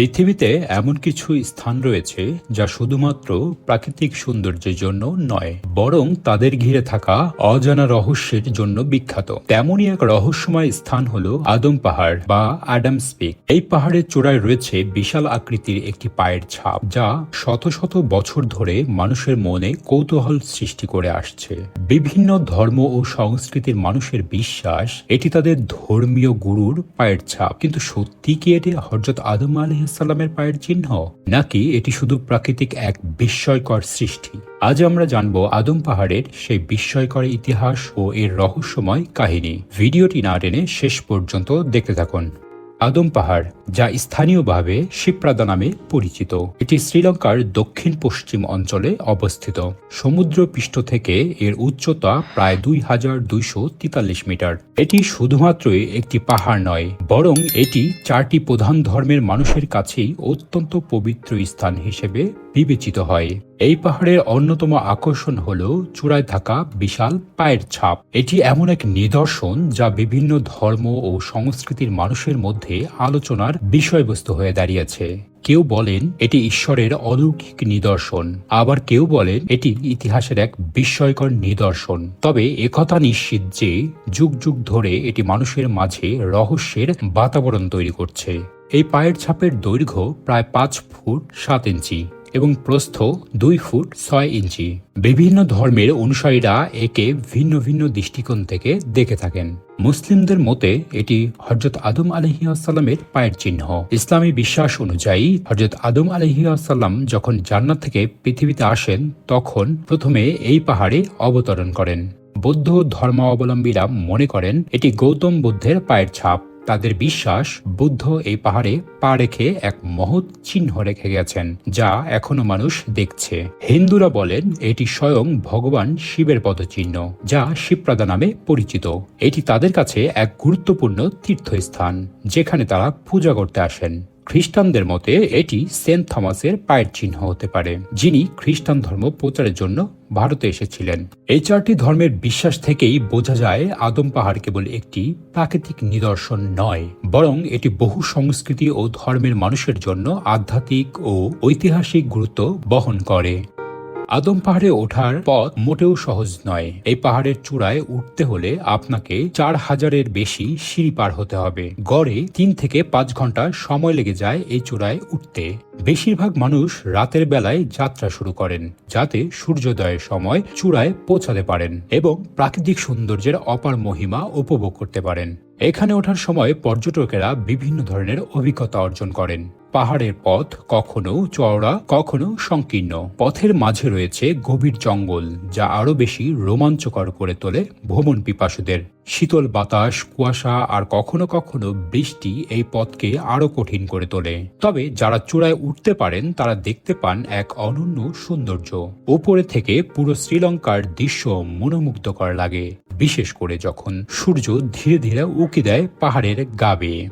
পৃথিবীতে এমন কিছু স্থান রয়েছে যা শুধুমাত্র প্রাকৃতিক সৌন্দর্যের জন্য নয়, বরং তাদের ঘিরে থাকা অজানা রহস্যের জন্য বিখ্যাত। তেমনই এক রহস্যময় স্থান হলো আদম পাহাড় বা অ্যাডামস পিক। এই পাহাড়ের চূড়ায় রয়েছে বিশাল আকৃতির একটি পায়ের ছাপ, যা শত শত বছর ধরে মানুষের মনে কৌতূহল সৃষ্টি করে আসছে। বিভিন্ন ধর্ম ও সংস্কৃতির মানুষের বিশ্বাস এটি তাদের ধর্মীয় গুরুর পায়ের ছাপ। কিন্তু সত্যি কি এটি হযরত আদম আলাইহিসসালামের পায়ের চিহ্ন, নাকি এটি শুধু প্রাকৃতিক এক বিস্ময়কর সৃষ্টি? আজ আমরা জানব আদম পাহাড়ের সেই বিস্ময়কর ইতিহাস ও এর রহস্যময় কাহিনী। ভিডিওটি না টেনে শেষ পর্যন্ত দেখতে থাকুন। আদম পাহাড়, যা স্থানীয়ভাবে শিপ্রাদা নামে পরিচিত, এটি শ্রীলঙ্কার দক্ষিণ পশ্চিম অঞ্চলে অবস্থিত। সমুদ্র পৃষ্ঠ থেকে এর উচ্চতা প্রায় 2243 মিটার। এটি শুধুমাত্রই একটি পাহাড় নয়, বরং এটি 4টি প্রধান ধর্মের মানুষের কাছেই অত্যন্ত পবিত্র স্থান হিসেবে বিবেচিত হয়। এই পাহাড়ের অন্যতম আকর্ষণ হল চূড়ায় থাকা বিশাল পায়ের ছাপ। এটি এমন এক নিদর্শন যা বিভিন্ন ধর্ম ও সংস্কৃতির মানুষের মধ্যে আলোচনার বিষয়বস্তু হয়ে দাঁড়িয়েছে। কেউ বলেন এটি ঈশ্বরের অলৌকিক নিদর্শন, আবার কেউ বলেন এটি ইতিহাসের এক বিস্ময়কর নিদর্শন। তবে একথা নিশ্চিত যে যুগ যুগ ধরে এটি মানুষের মাঝে রহস্যের বাতাবরণ তৈরি করছে। এই পায়ের ছাপের দৈর্ঘ্য প্রায় 5 ফুট 7 ইঞ্চি এবং প্রস্থ 2 ফুট 6 ইঞ্চি। বিভিন্ন ধর্মের অনুসারীরা একে ভিন্ন ভিন্ন দৃষ্টিকোণ থেকে দেখে থাকেন। মুসলিমদের মতে এটি হযরত আদম আলাইহিসসালামের পায়ের চিহ্ন। ইসলামী বিশ্বাস অনুযায়ী হযরত আদম আলাইহিসসালাম যখন জান্নাত থেকে পৃথিবীতে আসেন, তখন প্রথমে এই পাহাড়ে অবতরণ করেন। বৌদ্ধ ধর্মাবলম্বীরা মনে করেন এটি গৌতম বুদ্ধের পায়ের ছাপ। তাদের বিশ্বাস বুদ্ধ এই পাহাড়ে পা রেখে এক মহৎ চিহ্ন রেখে গেছেন, যা এখনো মানুষ দেখছে। হিন্দুরা বলেন এটি স্বয়ং ভগবান শিবের পদচিহ্ন, যা শিবপ্রাদা নামে পরিচিত। এটি তাদের কাছে এক গুরুত্বপূর্ণ তীর্থস্থান, যেখানে তারা পূজা করতে আসেন। খ্রিস্টানদের মতে এটি সেন্ট থমাসের পায়ের চিহ্ন হতে পারে, যিনি খ্রিস্টান ধর্ম প্রচারের জন্য ভারতে এসেছিলেন। এই 4টি ধর্মের বিশ্বাস থেকেই বোঝা যায় আদম পাহাড় কেবল একটি প্রাকৃতিক নিদর্শন নয়, বরং এটি বহু সংস্কৃতি ও ধর্মের মানুষের জন্য আধ্যাত্মিক ও ঐতিহাসিক গুরুত্ব বহন করে। আদম পাহাড়ে ওঠার পথ মোটেও সহজ নয়। এই পাহাড়ের চূড়ায় উঠতে হলে আপনাকে 4000-এর বেশি সিঁড়ি পার হতে হবে। গড়ে 3 থেকে 5 ঘন্টা সময় লেগে যায় এই চূড়ায় উঠতে। বেশিরভাগ মানুষ রাতের বেলায় যাত্রা শুরু করেন, যাতে সূর্যোদয়ের সময় চূড়ায় পৌঁছাতে পারেন এবং প্রাকৃতিক সৌন্দর্যের অপার মহিমা উপভোগ করতে পারেন। এখানে ওঠার সময় পর্যটকেরা বিভিন্ন ধরনের অভিজ্ঞতা অর্জন করেন। পাহাড়ের পথ কখনো চওড়া, কখনো সংকীর্ণ। পথের মাঝে রয়েছে গভীর জঙ্গল, যা আরো বেশি রোমাঞ্চকর করে তোলে ভ্রমণ পিপাসুদের। শীতল বাতাস, কুয়াশা আর কখনো কখনো বৃষ্টি এই পথকে আরো কঠিন করে তোলে। তবে যারা চূড়ায় উঠতে পারেন তারা দেখতে পান এক অনন্য সৌন্দর্য। উপরে থেকে পুরো শ্রীলঙ্কার দৃশ্য মনোমুগ্ধকর লাগে, বিশেষ করে যখন সূর্য ধীরে ধীরে উঁকি দেয় পাহাড়ের গা বেয়ে।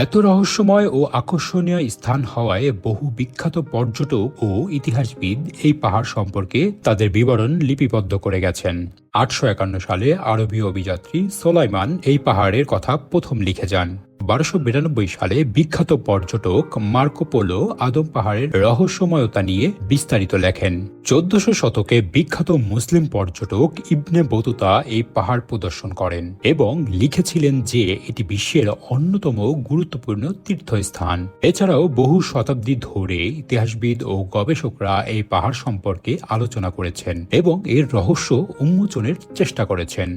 এত রহস্যময় ও আকর্ষণীয় স্থান হওয়ায় বহু বিখ্যাত পর্যটক ও ইতিহাসবিদ এই পাহাড় সম্পর্কে তাদের বিবরণ লিপিবদ্ধ করে গেছেন। 851 সালে আরবীয় অভিযাত্রী সোলাইমান এই পাহাড়ের কথা প্রথম লিখে যান। 1292 সালে বিখ্যাত পর্যটক মার্কো পোলো আদম পাহাড়ের রহস্যময়তা নিয়ে বিস্তারিত লেখেন। 1400 শতকে বিখ্যাত মুসলিম পর্যটক ইবনে বতুতা এই পাহাড় প্রদর্শন করেন এবং লিখেছিলেন যে এটি বিশ্বের অন্যতম গুরুত্বপূর্ণ তীর্থস্থান। এছাড়াও বহু শতাব্দী ধরে ইতিহাসবিদ ও গবেষকরা এই পাহাড় সম্পর্কে আলোচনা করেছেন এবং এর রহস্য উন্মোচনের চেষ্টা করেছেন।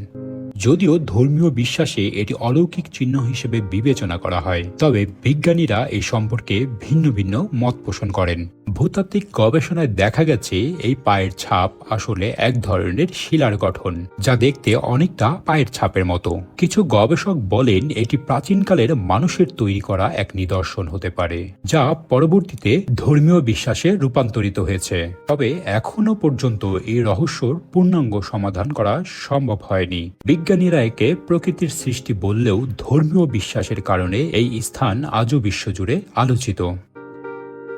যদিও ধর্মীয় বিশ্বাসে এটি অলৌকিক চিহ্ন হিসেবে বিবেচনা করা হয়, তবে বিজ্ঞানীরা এই সম্পর্কে ভিন্ন ভিন্ন মত পোষণ করেন। ভূতাত্ত্বিক গবেষণায় দেখা গেছে এই পায়ের ছাপ আসলে এক ধরনের শিলার গঠন, যা দেখতে অনেকটা পায়ের ছাপের মতো। কিছু গবেষক বলেন এটি প্রাচীনকালের মানুষের তৈরি করা এক নিদর্শন হতে পারে, যা পরবর্তীতে ধর্মীয় বিশ্বাসে রূপান্তরিত হয়েছে। তবে এখনো পর্যন্ত এই রহস্যর পূর্ণাঙ্গ সমাধান করা সম্ভব হয়নি। বিজ্ঞানীরা একে প্রকৃতির সৃষ্টি বললেও ধর্মীয় বিশ্বাসের কারণে এই স্থান আজও বিশ্বজুড়ে আলোচিত।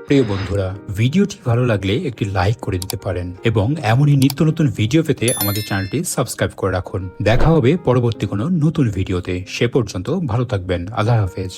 প্রিয় বন্ধুরা, ভিডিওটি ভালো লাগলে একটি লাইক করে দিতে পারেন এবং এমনই নিত্য নতুন ভিডিও পেতে আমাদের চ্যানেলটি সাবস্ক্রাইব করে রাখুন। দেখা হবে পরবর্তী কোনো নতুন ভিডিওতে। সে পর্যন্ত ভালো থাকবেন। আল্লাহ হাফেজ।